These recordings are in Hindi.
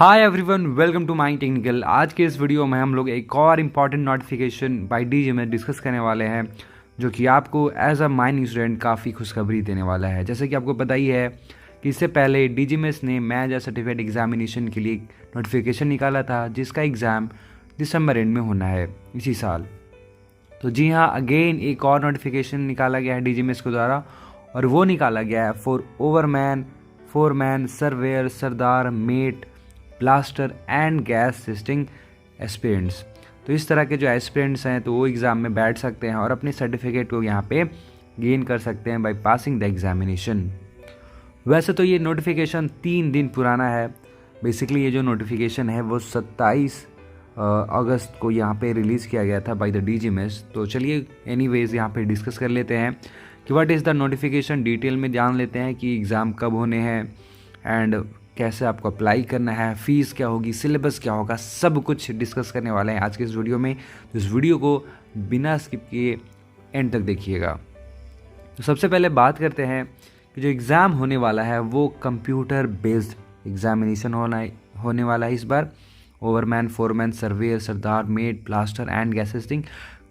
Hi everyone, welcome to my technical. आज के इस वीडियो में हम लोग एक और इम्पॉर्टेंट नोटिफिकेशन बाय डीजी में डिस्कस करने वाले हैं, जो कि आपको एज अ माइनिंग स्टूडेंट काफ़ी खुशखबरी देने वाला है। जैसे कि आपको पता ही है कि इससे पहले डीजीएमएस ने मैनेजर सर्टिफिकेट एग्जामिनेशन के लिए नोटिफिकेशन निकाला था, जिसका एग्ज़ाम दिसंबर एंड में होना है इसी साल। तो जी हाँ, अगेन एक और नोटिफिकेशन निकाला गया है डीजीएमएस के द्वारा, और वो निकाला गया है फॉर ओवरमैन, फोरमैन, सर्वेयर, सरदार, mate, blaster and gas testing aspirants. तो इस तरह के जो एस्पिरेंट्स हैं तो वो एग्ज़ाम में बैठ सकते हैं और अपने सर्टिफिकेट को यहाँ पे गेन कर सकते हैं बाय पासिंग द एग्जामिनेशन। वैसे तो ये नोटिफिकेशन 3 दिन पुराना है। बेसिकली ये जो नोटिफिकेशन है वो 27 अगस्त को यहाँ पे रिलीज़ किया गया था बाय द डीजीएमएस। तो चलिए एनीवेज यहाँ पे डिस्कस कर लेते हैं कि what is the notification. Detail में जान लेते हैं कि एग्ज़ाम कब होने हैं एंड कैसे आपको अप्लाई करना है, फ़ीस क्या होगी, सिलेबस क्या होगा, सब कुछ डिस्कस करने वाले हैं आज के इस वीडियो में। तो इस वीडियो को बिना स्किप किए एंड तक देखिएगा। तो सबसे पहले बात करते हैं कि जो एग्ज़ाम होने वाला है वो कंप्यूटर बेस्ड एग्जामिनेशन होने वाला है इस बार। ओवरमैन, फोरमैन, सर्वेयर, सरदार, mate, blaster and gas testing,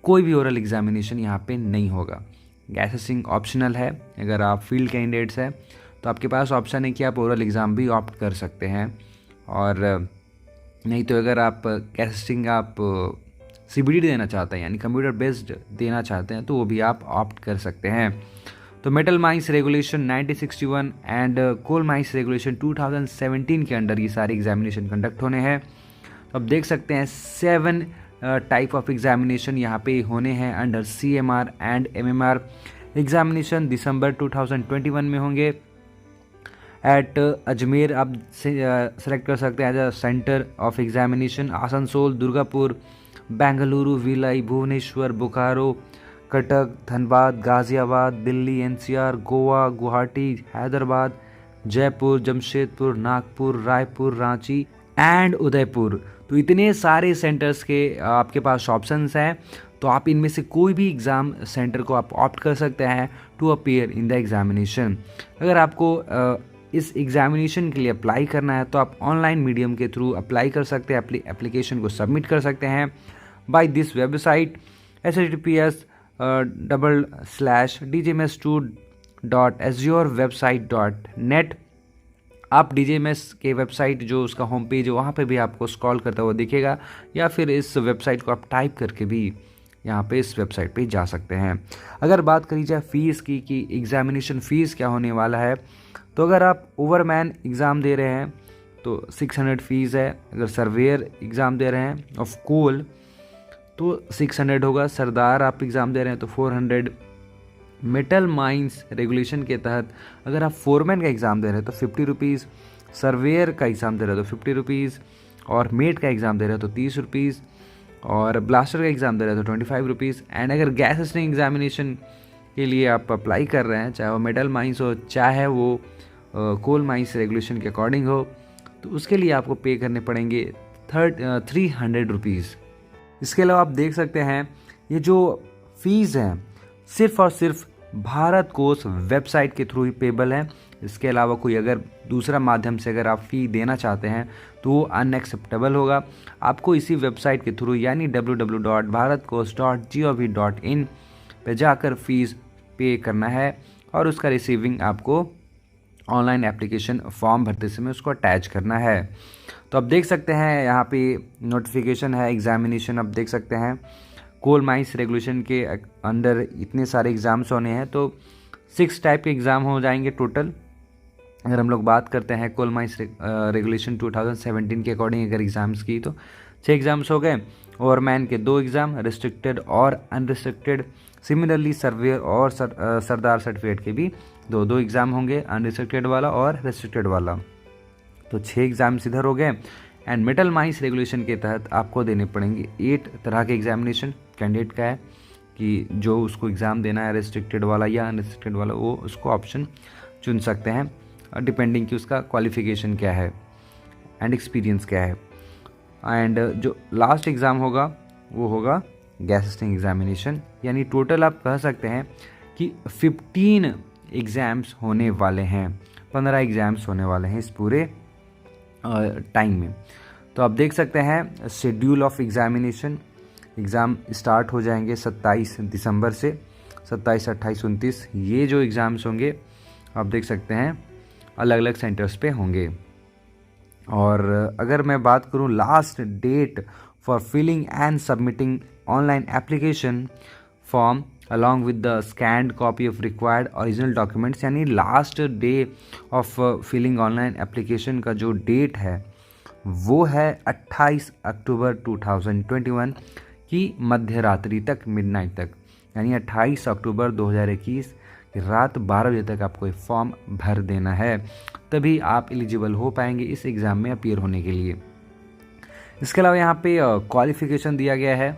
कोई भी ओरल एग्जामिनेशन यहाँ पे नहीं होगा। गैस टेस्टिंग ऑप्शनल है। अगर आप फील्ड कैंडिडेट्स हैं तो आपके पास ऑप्शन है कि आप ओरल एग्ज़ाम भी ऑप्ट कर सकते हैं, और नहीं तो अगर आप गैस टेस्टिंग आप सीबीडी देना चाहते हैं यानी कंप्यूटर बेस्ड देना चाहते हैं तो वो भी आप ऑप्ट कर सकते हैं। तो metal mines regulation 1961 and coal mines regulation 2017 के अंडर ये सारे एग्जामिनेशन कंडक्ट होने हैं। तो आप देख सकते हैं 7 टाइप ऑफ एग्जामिनेशन यहाँ पे होने हैं under CMR and MMR। Examination दिसंबर 2021 में होंगे। एट अजमेर आप सेलेक्ट कर सकते हैं as a centre of examination. Asansol, Durgapur, Bengaluru, Bhilai, Bhubaneswar, Bokaro, Cuttack, Dhanbad, Ghaziabad, Delhi, NCR, Goa, Guwahati, Hyderabad, Jaipur, Jamshedpur, Nagpur, Raipur, Ranchi and Udaipur. तो इतने सारे सेंटर्स के आपके पास ऑप्शंस हैं। तो आप इनमें से कोई भी एग्ज़ाम सेंटर को आप ऑप्ट कर सकते हैं to appear in the examination. अगर आपको इस एग्जामिनेशन के लिए अप्लाई करना है तो आप ऑनलाइन मीडियम के थ्रू अप्लाई कर सकते हैं। एप्लीकेशन को सबमिट कर सकते हैं बाय दिस वेबसाइट https://dgms2.azurewebsite.net। आप डीजीएमएस के वेबसाइट जो उसका होम पेज है वहाँ पे भी आपको स्क्रॉल करता हुआ दिखेगा, या फिर इस वेबसाइट को आप टाइप करके भी यहाँ पे इस वेबसाइट पे जा सकते हैं। अगर बात करी जाए फ़ीस की कि एग्ज़ामिनेशन फ़ीस क्या होने वाला है, तो अगर आप ओवरमैन एग्ज़ाम दे रहे हैं तो 600 फ़ीस है। अगर सर्वेयर एग्ज़ाम दे रहे हैं ऑफ कोल तो 600 होगा। सरदार आप एग्ज़ाम दे रहे हैं तो 400। मेटल माइंस रेगुलेशन के तहत अगर आप फोरमैन का एग्ज़ाम दे रहे हैं तो 50 रुपीज़, सर्वेयर का एग्ज़ाम दे रहे हैं तो 50 रुपीज़, और मेट का एग्ज़ाम दे रहे हैं तो 30 रुपीज़, और ब्लास्टर का एग्ज़ाम दे रहे हैं तो 25 रुपीज़। एंड अगर गैस टेस्टिंग एग्जामिनेशन के लिए आप अप्लाई कर रहे हैं, चाहे वो मेटल माइंस हो चाहे वो कोल माइंस रेगुलेशन के अकॉर्डिंग हो, तो उसके लिए आपको पे करने पड़ेंगे 300 रुपीज़। इसके अलावा आप देख सकते हैं ये जो फ़ीस हैं सिर्फ़ और सिर्फ भारत कोष वेबसाइट के थ्रू ही पेबल है। इसके अलावा कोई अगर दूसरा माध्यम से अगर आप फ़ी देना चाहते हैं तो वो अनएक्सेप्टेबल होगा। आपको इसी वेबसाइट के थ्रू यानी www.bharatkosh.gov.in पे जाकर फ़ीस पे करना है, और उसका रिसीविंग आपको ऑनलाइन एप्लीकेशन फॉर्म भरते समय उसको अटैच करना है। तो आप देख सकते हैं यहाँ पे नोटिफिकेशन है एग्जामिनेशन। आप देख सकते हैं कोल माइंस रेगुलेशन के अंडर इतने सारे एग्ज़ाम्स होने हैं, तो 6 टाइप के एग्ज़ाम हो जाएंगे टोटल। अगर हम लोग बात करते हैं कोल माइंस रेगुलेशन 2017 के अकॉर्डिंग अगर एग्ज़ाम्स की तो 6 एग्ज़ाम्स हो गए। ओवरमैन के 2 एग्ज़ाम, रिस्ट्रिक्टेड और अनरिस्ट्रिक्टेड। सिमिलरली सर्वेयर और सरदार सर्टिफिकेट के भी 2 एग्ज़ाम होंगे, अनरिस्ट्रिक्टेड वाला और रिस्ट्रिक्टेड वाला। तो 6 एग्ज़ाम्स इधर हो गए। एंड मेटल माइंस रेगुलेशन के तहत आपको देने पड़ेंगे 8 तरह के एग्जामिनेशन। कैंडिडेट का है कि जो उसको एग्ज़ाम देना है रिस्ट्रिक्टेड वाला या अनरिस्ट्रिक्टेड वाला, वो उसको ऑप्शन चुन सकते हैं डिपेंडिंग कि उसका क्वालिफ़िकेशन क्या है एंड एक्सपीरियंस क्या है। एंड जो लास्ट एग्ज़ाम होगा वो होगा गैस टेस्टिंग एग्जामिनेशन। यानी टोटल आप कह सकते हैं कि 15 एग्ज़ाम्स होने वाले हैं, 15 एग्ज़ाम्स होने वाले हैं इस पूरे टाइम में। तो आप देख सकते हैं schedule of examination, exam start हो जाएंगे 27 दिसंबर से, 27, 28, 29 ये जो एग्ज़ाम्स होंगे आप देख सकते हैं अलग अलग सेंटर्स पे होंगे। और अगर मैं बात करूं last date for filling and submitting online application form along with the scanned copy of required original documents, यानी last day of filling online application का जो डेट है वो है 28 अक्टूबर 2021 की मध्य रात्रि तक, मिडनाइट तक, यानी 28 अक्टूबर 2021 की रात 12 बजे तक आपको ये फॉर्म भर देना है, तभी आप एलिजिबल हो पाएंगे इस एग्ज़ाम में अपीयर होने के लिए। इसके अलावा यहाँ पे क्वालिफ़िकेशन दिया गया है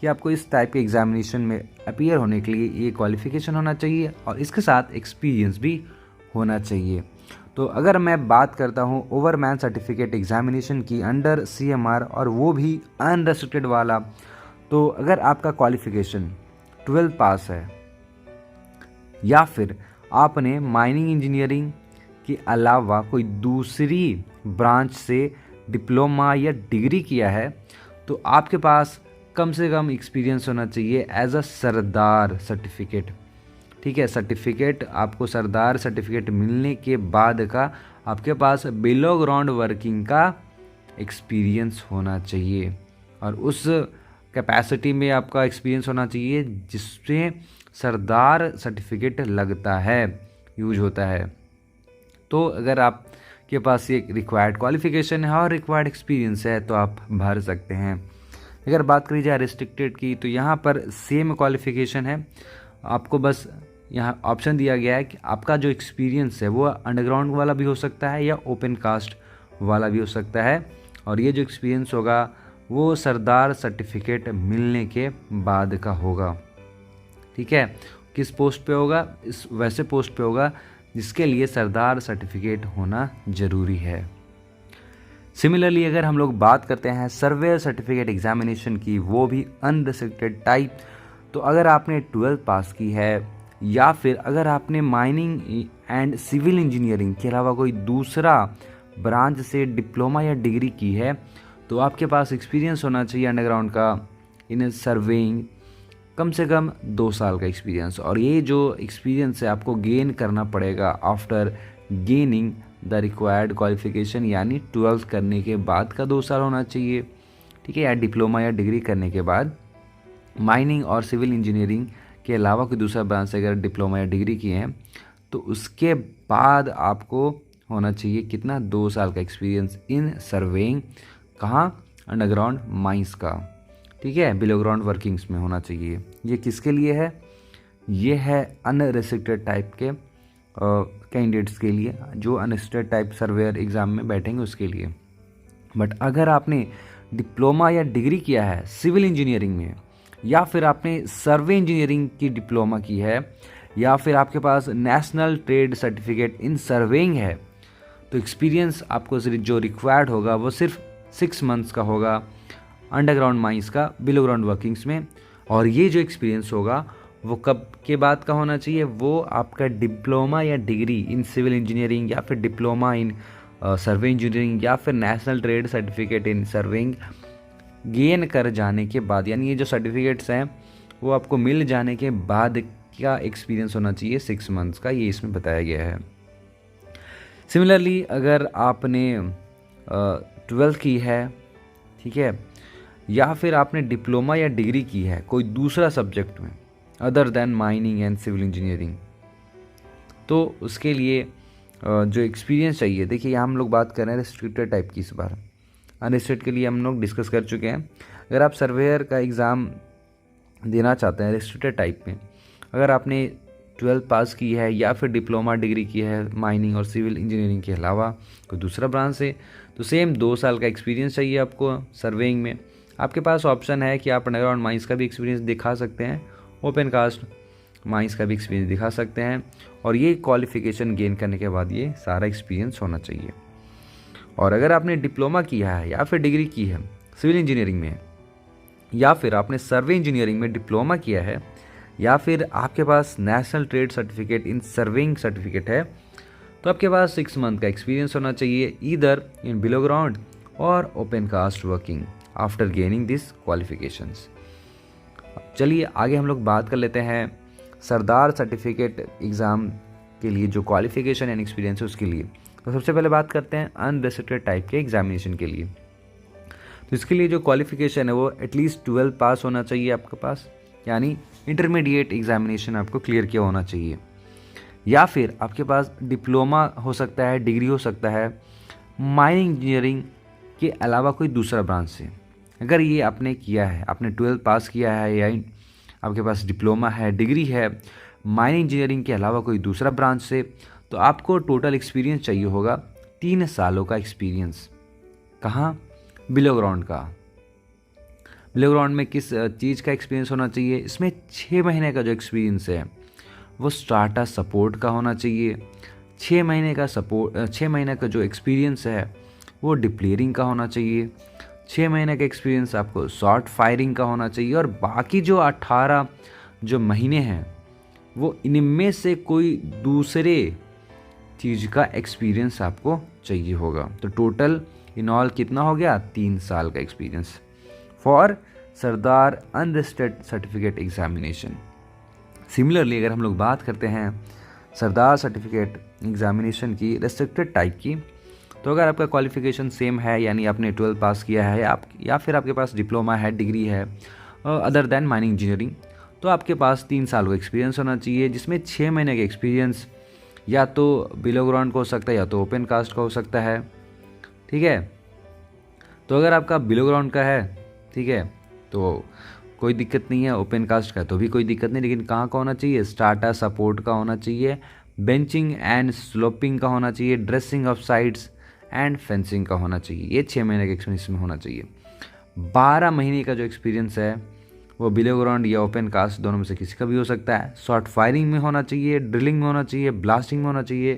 कि आपको इस टाइप के एग्जामिनेशन में अपीयर होने के लिए ये क्वालिफ़िकेशन होना चाहिए और इसके साथ एक्सपीरियंस भी होना चाहिए। तो अगर मैं बात करता हूँ ओवरमैन सर्टिफिकेट एग्जामिनेशन की अंडर CMR और वो भी अनरेस्ट्रिक्टेड वाला, तो अगर आपका क्वालिफ़िकेशन 12 पास है या फिर आपने माइनिंग इंजीनियरिंग के अलावा कोई दूसरी ब्रांच से डिप्लोमा या डिग्री किया है, तो आपके पास कम से कम एक्सपीरियंस होना चाहिए एज अ सरदार सर्टिफिकेट। ठीक है, सर्टिफिकेट आपको सरदार सर्टिफिकेट मिलने के बाद का आपके पास बिलो ग्राउंड वर्किंग का एक्सपीरियंस होना चाहिए और उस कैपेसिटी में आपका एक्सपीरियंस होना चाहिए जिसमें सरदार सर्टिफिकेट लगता है, यूज होता है। तो अगर आपके पास ये रिक्वायर्ड क्वालिफिकेशन है और रिक्वायर्ड एक्सपीरियंस है तो आप भर सकते हैं। अगर बात करी जाए रिस्ट्रिक्टेड की, तो यहाँ पर सेम क्वालिफिकेशन है, आपको बस यहाँ ऑप्शन दिया गया है कि आपका जो एक्सपीरियंस है वो अंडरग्राउंड वाला भी हो सकता है या ओपन कास्ट वाला भी हो सकता है, और ये जो एक्सपीरियंस होगा वो सरदार सर्टिफिकेट मिलने के बाद का होगा। ठीक है, किस पोस्ट पे होगा? इस वैसे पोस्ट पे होगा जिसके लिए सरदार सर्टिफिकेट होना ज़रूरी है। सिमिलरली अगर हम लोग बात करते हैं सर्वेयर सर्टिफिकेट एग्जामिनेशन की, वो भी अनरिस्ट्रिक्टेड टाइप, तो अगर आपने 12 पास की है या फिर अगर आपने माइनिंग एंड सिविल इंजीनियरिंग के अलावा कोई दूसरा ब्रांच से डिप्लोमा या डिग्री की है, तो आपके पास एक्सपीरियंस होना चाहिए अंडरग्राउंड का इन सर्वेइंग, कम से कम 2 साल का एक्सपीरियंस। और ये जो एक्सपीरियंस है आपको गेन करना पड़ेगा after gaining the required qualification, यानी 12th करने के बाद का 2 साल होना चाहिए। ठीक है, या डिप्लोमा या डिग्री करने के बाद माइनिंग और सिविल इंजीनियरिंग के अलावा कोई दूसरा ब्रांच से अगर डिप्लोमा या डिग्री किए हैं तो उसके बाद आपको होना चाहिए कितना, 2 साल का एक्सपीरियंस इन सर्वेइंग, कहाँ? अंडरग्राउंड माइंस का। ठीक है, बिलो ग्राउंड वर्किंग्स में होना चाहिए। ये किसके लिए है? ये है अनरेस्ट्रिक्टेड टाइप के कैंडिडेट्स के लिए, जो अनरेस्ट्रिक्टेड टाइप सर्वेयर एग्ज़ाम में बैठेंगे उसके लिए। बट अगर आपने डिप्लोमा या डिग्री किया है सिविल इंजीनियरिंग में, या फिर आपने सर्वे इंजीनियरिंग की डिप्लोमा की है, या फिर आपके पास national trade certificate in surveying है, तो एक्सपीरियंस आपको जो रिक्वायर्ड होगा वो सिर्फ 6 मंथ्स का होगा अंडरग्राउंड माइंस का बिलो ग्राउंड वर्किंग्स में। और ये जो एक्सपीरियंस होगा वो कब के बाद का होना चाहिए? वो आपका डिप्लोमा या डिग्री इन सिविल इंजीनियरिंग या फिर डिप्लोमा इन सर्वे इंजीनियरिंग या फिर national trade certificate in surveying gain कर जाने के बाद, यानी ये जो सर्टिफिकेट्स हैं वो आपको मिल जाने के बाद का एक्सपीरियंस होना चाहिए 6 मंथ्स का, ये इसमें बताया गया है। सिमिलरली अगर आपने 12th की है, ठीक है, या फिर आपने डिप्लोमा या डिग्री की है कोई दूसरा सब्जेक्ट में other than mining and civil engineering, तो उसके लिए जो एक्सपीरियंस चाहिए, देखिए यहाँ हम लोग बात कर रहे हैं रिस्ट्रिक्टेड टाइप की इस बार, अनरिस्ट्रिक्टेड के लिए हम लोग डिस्कस कर चुके हैं। अगर आप सर्वेयर का एग्ज़ाम देना चाहते हैं रिस्ट्रिक्टेड टाइप में, अगर आपने 12th पास की है या फिर डिप्लोमा डिग्री की है माइनिंग और सिविल इंजीनियरिंग के अलावा कोई दूसरा ब्रांच से, तो सेम 2 साल का एक्सपीरियंस चाहिए आपको सर्वेइंग में। आपके पास ऑप्शन है कि आप अंडरग्राउंड माइंस का भी एक्सपीरियंस दिखा सकते हैं, ओपन कास्ट माइंस का भी एक्सपीरियंस दिखा सकते हैं, और ये क्वालिफिकेशन गेन करने के बाद ये सारा एक्सपीरियंस होना चाहिए। और अगर आपने डिप्लोमा किया है या फिर डिग्री की है सिविल इंजीनियरिंग में, या फिर आपने सर्वे इंजीनियरिंग में डिप्लोमा किया है, या फिर आपके पास national trade certificate in surveying certificate है, तो आपके पास 6 मंथ का एक्सपीरियंस होना चाहिए either in below ground or open cast working after gaining this qualifications. चलिए आगे हम लोग बात कर लेते हैं सरदार सर्टिफिकेट एग्ज़ाम के लिए जो क्वालिफिकेशन एंड एक्सपीरियंस है उसके लिए। तो सबसे पहले बात करते हैं अनरिस्ट्रिक्टेड टाइप के एग्जामिनेशन के लिए। तो इसके लिए जो क्वालिफिकेशन है वो एटलीस्ट 12 पास होना चाहिए आपके पास, यानी इंटरमीडिएट एग्जामिनेशन आपको क्लियर किया होना चाहिए, या फिर आपके पास डिप्लोमा हो सकता है, डिग्री हो सकता है माइनिंग इंजीनियरिंग के अलावा कोई दूसरा ब्रांच से। अगर ये आपने किया है, आपने 12 पास किया है या आपके पास डिप्लोमा है, डिग्री है माइनिंग इंजीनियरिंग के अलावा कोई दूसरा ब्रांच से, तो आपको टोटल एक्सपीरियंस चाहिए होगा 3 सालों का एक्सपीरियंस। कहाँ? बिलो ग्राउंड का। बिलो ग्राउंड में किस चीज़ का एक्सपीरियंस होना चाहिए? इसमें 6 महीने का जो एक्सपीरियंस है वो स्टार्टअप सपोर्ट का होना चाहिए। 6 महीने का जो एक्सपीरियंस है वो डिप्लेयरिंग का होना चाहिए। 6 महीने का एक्सपीरियंस आपको शॉर्ट फायरिंग का होना चाहिए, और बाकी जो 18 जो महीने हैं वो इनमें से कोई दूसरे चीज़ का एक्सपीरियंस आपको चाहिए होगा। तो टोटल इन ऑल कितना हो गया? 3 साल का experience for Sardar unrestricted certificate examination. Similarly अगर हम लोग बात करते हैं सरदार सर्टिफिकेट एग्जामिनेशन की रेस्ट्रिक्टेड टाइप की, तो अगर आपका क्वालिफिकेशन सेम है, यानी आपने 12 पास किया है या फिर आपके पास डिप्लोमा है, डिग्री है अदर देन माइनिंग इंजीनियरिंग, तो आपके पास 3 साल का एक्सपीरियंस होना चाहिए, जिसमें 6 महीने का एक्सपीरियंस या तो बिलो ग्राउंड का हो सकता है या तो ओपन कास्ट का हो सकता है। ठीक है, तो अगर आपका बिलो ग्राउंड का है, ठीक है, तो कोई दिक्कत नहीं है, ओपन कास्ट का तो भी कोई दिक्कत नहीं, लेकिन कहाँ का होना चाहिए? स्टार्टर सपोर्ट का होना चाहिए, बेंचिंग एंड स्लोपिंग का होना चाहिए, dressing of sides and fencing का होना चाहिए। ये 6 महीने के एक्सपीरियंस में होना चाहिए। 12 महीने का जो एक्सपीरियंस है वो बिलो ग्राउंड या ओपन कास्ट दोनों में से किसी का भी हो सकता है। शॉर्ट फायरिंग में होना चाहिए, ड्रिलिंग में होना चाहिए, ब्लास्टिंग में होना चाहिए,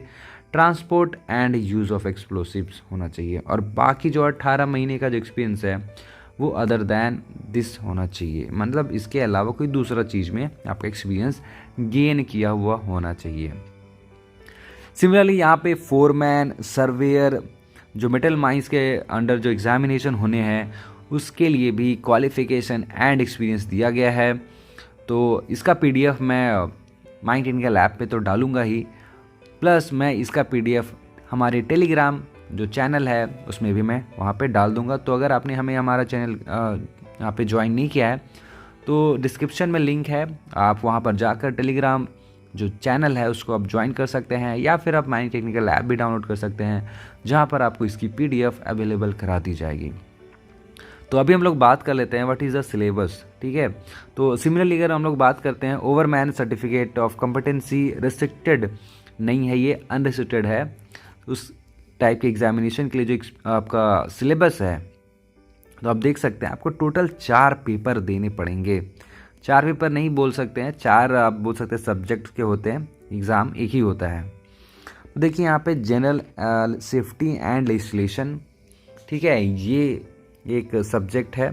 transport and use of explosives होना चाहिए, और बाकी जो 18 महीने का जो एक्सपीरियंस है वो अदर दैन दिस होना चाहिए, मतलब इसके अलावा कोई दूसरा चीज़ में आपका एक्सपीरियंस गेन किया हुआ होना चाहिए। सिमिलरली यहाँ पे फोरमैन, सर्वेयर, जो मेटल माइंस के अंडर जो एग्जामिनेशन होने हैं उसके लिए भी क्वालिफिकेशन एंड एक्सपीरियंस दिया गया है। तो इसका PDF मैं माइंड टेक्निकल ऐप पे तो डालूंगा ही, प्लस मैं इसका PDF हमारे टेलीग्राम जो चैनल है उसमें भी मैं वहाँ पे डाल दूंगा। तो अगर आपने हमारा चैनल यहाँ पे ज्वाइन नहीं किया है तो डिस्क्रिप्शन में लिंक है, आप वहाँ पर जाकर टेलीग्राम जो चैनल है उसको आप ज्वाइन कर सकते हैं, या फिर आप माइंड टेक्निकल ऐप भी डाउनलोड कर सकते हैं जहाँ पर आपको इसकी PDF अवेलेबल करा दी जाएगी। तो अभी हम लोग बात कर लेते हैं व्हाट इज़ द सिलेबस। ठीक है, तो सिमिलरली अगर हम लोग बात करते हैं ओवरमैन सर्टिफिकेट ऑफ कॉम्पिटेंसी रिस्ट्रिक्टेड नहीं है, ये अनरिस्ट्रिक्टेड है। उस टाइप के एग्जामिनेशन के लिए जो आपका सिलेबस है, तो आप देख सकते हैं आपको टोटल 4 पेपर देने पड़ेंगे। 4 पेपर नहीं बोल सकते हैं, 4 आप बोल सकते हैं सब्जेक्ट के होते हैं, एग्ज़ाम एक ही होता है। तो देखिए यहाँ पे जनरल सेफ्टी एंड लेजिस्लेशन, ठीक है, ये एक सब्जेक्ट है।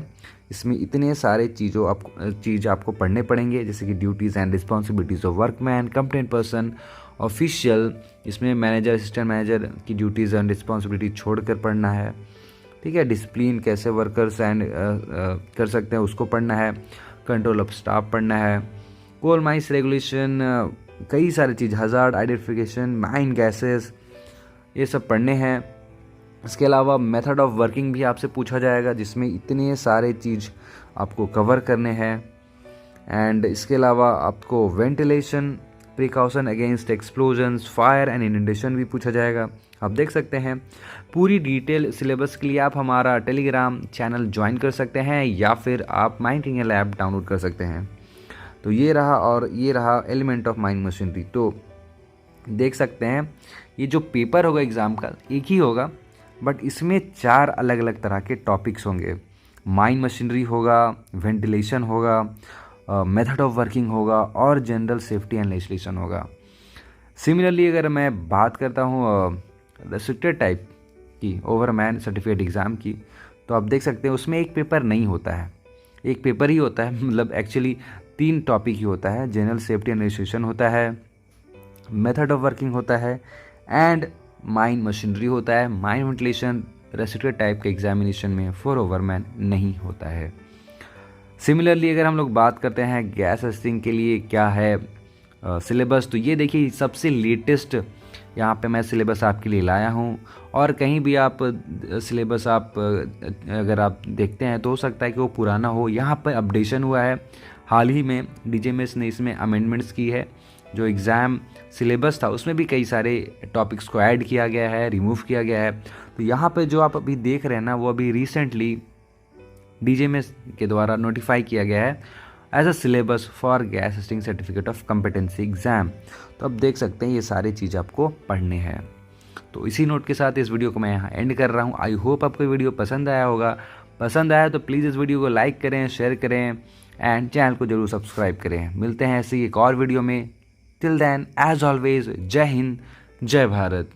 इसमें इतने सारे चीज़ आपको पढ़ने पड़ेंगे, जैसे कि duties and responsibilities of workman, competent person, official, इसमें मैनेजर, असिस्टेंट मैनेजर की ड्यूटीज़ एंड रिस्पॉन्सिबिलिटी छोड़कर पढ़ना है। ठीक है, डिसिप्लिन कैसे वर्कर्स एंड कर सकते हैं उसको पढ़ना है, कंट्रोल ऑफ स्टाफ पढ़ना है, कोल माइंस रेगुलेशन, कई सारी चीज़, हज़ार्ड आइडेंटिफिकेशन, माइन गैसेस, ये सब पढ़ने हैं। इसके अलावा मेथड ऑफ वर्किंग भी आपसे पूछा जाएगा, जिसमें इतने सारे चीज़ आपको कवर करने हैं। एंड इसके अलावा आपको ventilation, precaution against explosions, fire and inundation भी पूछा जाएगा। आप देख सकते हैं पूरी डिटेल सिलेबस के लिए आप हमारा टेलीग्राम चैनल ज्वाइन कर सकते हैं, या फिर आप माइंड टेक्निकल ऐप डाउनलोड कर सकते हैं। तो ये रहा, और ये रहा एलिमेंट ऑफ माइनिंग मशीनरी। तो देख सकते हैं ये जो पेपर होगा एग्ज़ाम का एक ही होगा, बट इसमें 4 अलग अलग तरह के टॉपिक्स होंगे। माइन मशीनरी होगा, वेंटिलेशन होगा, मेथड ऑफ वर्किंग होगा, और जनरल सेफ्टी एंड लेजिस्लेशन होगा। सिमिलरली अगर मैं बात करता हूँ रेस्ट्रिक्टेड टाइप की ओवरमैन सर्टिफिकेट एग्ज़ाम की, तो आप देख सकते हैं उसमें एक पेपर नहीं होता है, एक पेपर ही होता है, मतलब एक्चुअली 3 टॉपिक ही होता है। जनरल सेफ्टी एंड लेजिस्लेशन होता है, मेथड ऑफ वर्किंग होता है, एंड माइन मशीनरी होता है। माइन वेंटिलेशन रेस्ट्रिक्टेड टाइप के एग्जामिनेशन में फॉर ओवरमैन नहीं होता है। सिमिलरली अगर हम लोग बात करते हैं गैस असिस्टिंग के लिए क्या है सिलेबस, तो ये देखिए सबसे लेटेस्ट यहाँ पे मैं सिलेबस आपके लिए लाया हूँ। और कहीं भी आप सिलेबस आप अगर आप देखते हैं तो हो सकता है कि वो पुराना हो। यहाँ पर अपडेशन हुआ है हाल ही में, DGMS ने इसमें अमेंडमेंट्स की है। जो एग्ज़ाम सिलेबस था उसमें भी कई सारे टॉपिक्स को ऐड किया गया है, रिमूव किया गया है। तो यहाँ पे जो आप अभी देख रहे हैं ना, वो अभी रिसेंटली DGMS के द्वारा नोटिफाई किया गया है as a syllabus for gas assisting certificate of competency exam. तो अब देख सकते हैं ये सारी चीज़ आपको पढ़ने हैं। तो इसी नोट के साथ इस वीडियो को मैं यहाँ एंड कर रहा हूँ। आई होप आपको वीडियो पसंद आया होगा। पसंद आया तो प्लीज़ इस वीडियो को लाइक करें, शेयर करें एंड चैनल को जरूर सब्सक्राइब करें। मिलते हैं ऐसे ही एक और वीडियो में। टिल देन एज ऑलवेज, जय हिंद, जय भारत।